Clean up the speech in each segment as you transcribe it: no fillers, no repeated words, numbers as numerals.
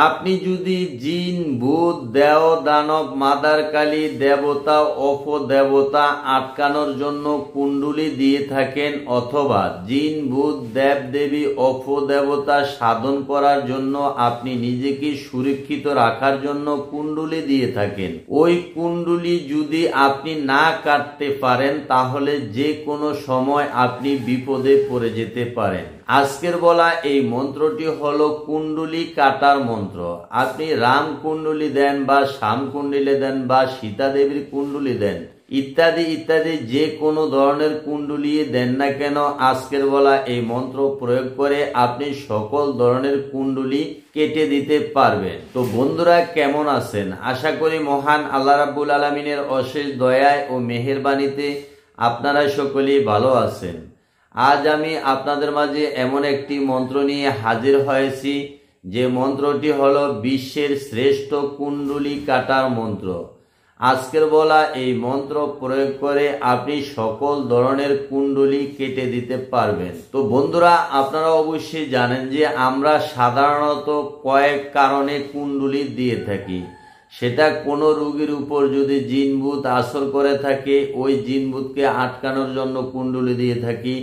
আপনি যদি জিন, ভূত, দেও, দানব, মাদার কালী, দেবতা, অপদেবতা আটকানোর জন্য কুণ্ডলী দিয়ে থাকেন, অথবা জিন, ভূত, দেব দেবী, অপদেবতা সাধন করার জন্য আপনি নিজেকে সুরক্ষিত রাখার জন্য কুণ্ডলী দিয়ে থাকেন, ওই কুণ্ডলী যদি আপনি না কাটতে পারেন তাহলে যে কোনো সময় আপনি বিপদে পড়ে যেতে পারেন। আজকের বলা এই মন্ত্রটি হলো কুণ্ডলী কাটার মন্ত্র। আপনি রাম কুণ্ডলী দেন বা শ্যাম কুণ্ডলী দেন বা সীতা দেবীর কুণ্ডলী দেন, ইত্যাদি ইত্যাদি যে কোনো ধরনের কুণ্ডলী দেন না কেন, আজকের বলা এই মন্ত্র প্রয়োগ করে আপনি সকল ধরনের কুণ্ডলী কেটে দিতে পারবেন। তো বন্ধুরা, কেমন আছেন? আশা করি মহান আল্লাহ রাব্বুল আলামিনের অশেষ দয়ায় ও মেহেরবানিতে আপনারা সকলেই ভালো আছেন। আজ আমি আপনাদের মাঝে এমন একটি মন্ত্র নিয়ে হাজির হয়েছি যে মন্ত্রটি হলো বিশ্বের শ্রেষ্ঠ কুণ্ডলী কাটার মন্ত্র। আজকের বলা এই মন্ত্র প্রয়োগ করে আপনি সকল ধরনের কুণ্ডলী কেটে দিতে পারবেন। তো বন্ধুরা, আপনারা অবশ্যই জানেন যে আমরা সাধারণত কয়েক কারণে কুণ্ডলী দিয়ে থাকি। সেটা কোনো রোগীর উপর যদি জিন ভূত আসর করে থাকে, ওই জিন ভূতকে আটকানোর জন্য কুণ্ডলী দিয়ে থাকি।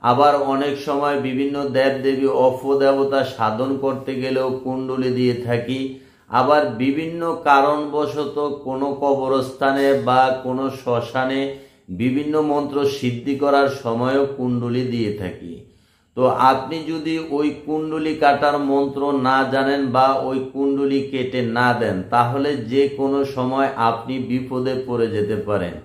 আবার অনেক সময় বিভিন্ন দেব দেবী, অপদেবতা সাধন করতে গেলেও কুণ্ডলী দিয়ে থাকি। আবার বিভিন্ন কারণবশত কোনো কবরস্থানে বা কোনো শ্মশানে বিভিন্ন মন্ত্র সিদ্ধি করার সময়ও কুণ্ডলী দিয়ে থাকি। তো আপনি যদি ওই কুণ্ডলী কাটার মন্ত্র না জানেন বা ওই কুণ্ডলী কেটে না দেন, তাহলে যে কোনো সময় আপনি বিপদে পড়ে যেতে পারেন।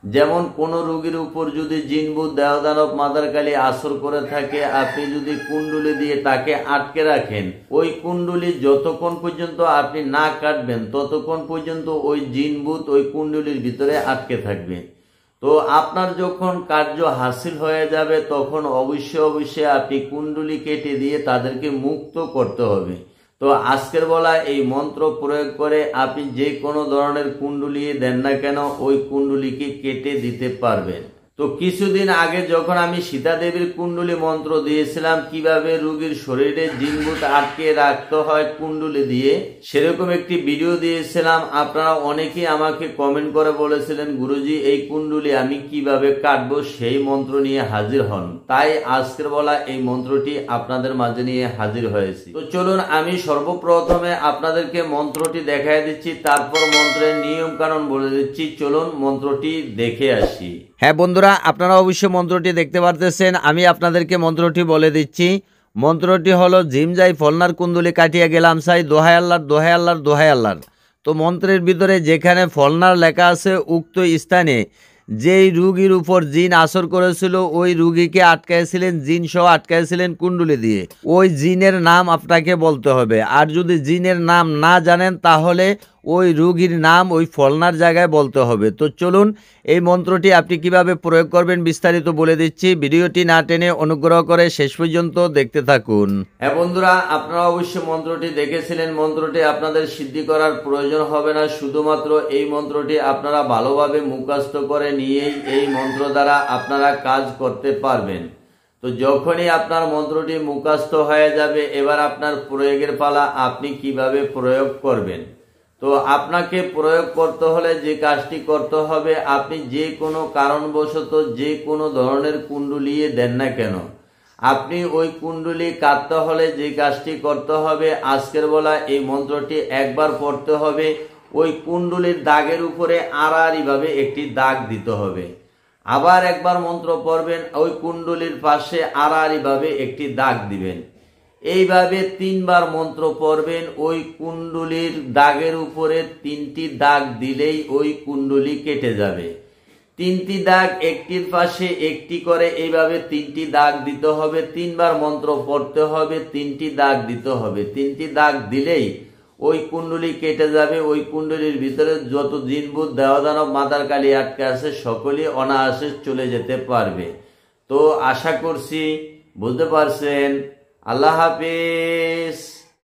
যেমন কোনো রোগীর উপর যদি জিন, ভূত, দেও, দানব, মাদার কালী আসর করে থাকে, আপনি যদি কুণ্ডলী দিয়ে তাকে আটকে রাখেন, ওই কুণ্ডলী যতক্ষণ পর্যন্ত আপনি না কাটবেন ততক্ষণ পর্যন্ত ওই জিন, ভূত ওই কুণ্ডলীর ভিতরে আটকে থাকবে। তো আপনার যখন কার্য হাসিল হয়ে যাবে তখন অবশ্যই আপনি কুণ্ডলী কেটে দিয়ে তাদেরকে মুক্ত করতে হবে। তো আজকের বলা এই মন্ত্র প্রয়োগ করে আপনি যে কোনো ধরনের কুণ্ডলী দেন না কেন, ওই কুণ্ডলীকে কেটে দিতে পারবেন। তো কিছুদিন আগে যখন আমি সীতা দেবীর কুণ্ডলী মন্ত্র দিয়েছিলাম, কিভাবে রোগীর শরীরে জিন ভূত আটকে রাখতে হয় কুণ্ডলী দিয়ে, সেরকম একটি ভিডিও দিয়েছিলাম। আপনারা অনেকেই আমাকে কমেন্ট করে বলেছিলেন, গুরুজি এই কুণ্ডলী আমি কিভাবে কাটবো, সেই মন্ত্র নিয়ে হাজির হন। তাই আজকের বলা এই মন্ত্রটি আপনাদের মাঝে নিয়ে হাজির হয়েছি। তো চলুন আমি সর্বপ্রথমে আপনাদেরকে মন্ত্রটি দেখাই দিচ্ছি, তারপর মন্ত্রের নিয়ম কানুন বলে দিচ্ছি। চলুন মন্ত্রটি দেখে আসি। হ্যাঁ বন্ধুরা, আপনারা অবশ্যই মন্ত্রটি দেখতে পারতেছেন। আমি আপনাদেরকে মন্ত্রটি বলে দিচ্ছি। মন্ত্রটি হলো জিম যাই ফলনার কুণ্ডলী কাটিয়া গেলাম সাই, দোহাই আল্লাহর দোহাই আল্লাহর দোহাই আল্লাহর। তো মন্ত্রের ভিতরে যেখানে ফলনার লেখা আছে, উক্ত স্থানে যেই রুগীর উপর জিন আসর করেছিল ওই রুগীকে আটকাইছিলেন, জিন সহ আটকাইছিলেন কুণ্ডলী দিয়ে, ওই জিনের নাম আপনাকে বলতে হবে। আর যদি জিনের নাম না জানেন তাহলে ওই রুগীর নাম ওই ফলনার জায়গায় বলতে হবে। তো চলুন এই মন্ত্রটি আপনি কিভাবে প্রয়োগ করবেন বিস্তারিত বলে দিচ্ছি। ভিডিওটি না টেনে অনুগ্রহ করে শেষ পর্যন্ত দেখতে থাকুন। হ্যাঁ বন্ধুরা, আপনারা অবশ্যই মন্ত্রটি দেখেছিলেন। মন্ত্রটি আপনাদের সিদ্ধি করার প্রয়োজন হবে না, শুধুমাত্র এই মন্ত্রটি আপনারা ভালোভাবে মুখস্থ করে নিয়েই এই মন্ত্র দ্বারা আপনারা কাজ করতে পারবেন। তো যখনই আপনার মন্ত্রটি মুখস্থ হয়ে যাবে, এবার আপনার প্রয়োগের পালা, আপনি কিভাবে প্রয়োগ করবেন। তো আপনাকে প্রয়োগ করতে হলে যে কাজটি করতে হবে, আপনি যে কোনো কারণবশত যে কোনো ধরনের কুণ্ডলী দেন না কেন, আপনি ওই কুণ্ডলী কাটতে হলে যে কাজটি করতে হবে, আজকের বলা এই মন্ত্রটি একবার পড়তে হবে। ওই কুণ্ডলীর দাগের উপরে আড়াআড়িভাবে একটি দাগ দিতে হবে। আবার একবার মন্ত্র পড়বেন, ওই কুণ্ডলীর পাশে আড়াআড়িভাবে একটি দাগ দিবেন। এইভাবে 3 বার মন্ত্র পড়বেন। ওই কুণ্ডলীর দাগের উপরে 3টি দাগ দিলেই ওই কুণ্ডলী কেটে যাবে। 3টি দাগ একটির পাশে একটি করে এইভাবে 3টি দাগ দিতে হবে। 3 বার মন্ত্র পড়তে হবে, 3টি দাগ দিতে হবে। 3টি দাগ দিলেই ওই কুণ্ডলী কেটে যাবে। ওই কুণ্ডলীর ভিতরে যত জিন, ভূত, দেও, দানব, মাদার কালী আটকে আছে সকলেই অনায়াসে চলে যেতে পারবে। তো আশা করছি বুঝতে পারছেন। আল্লাহ হাফেজ।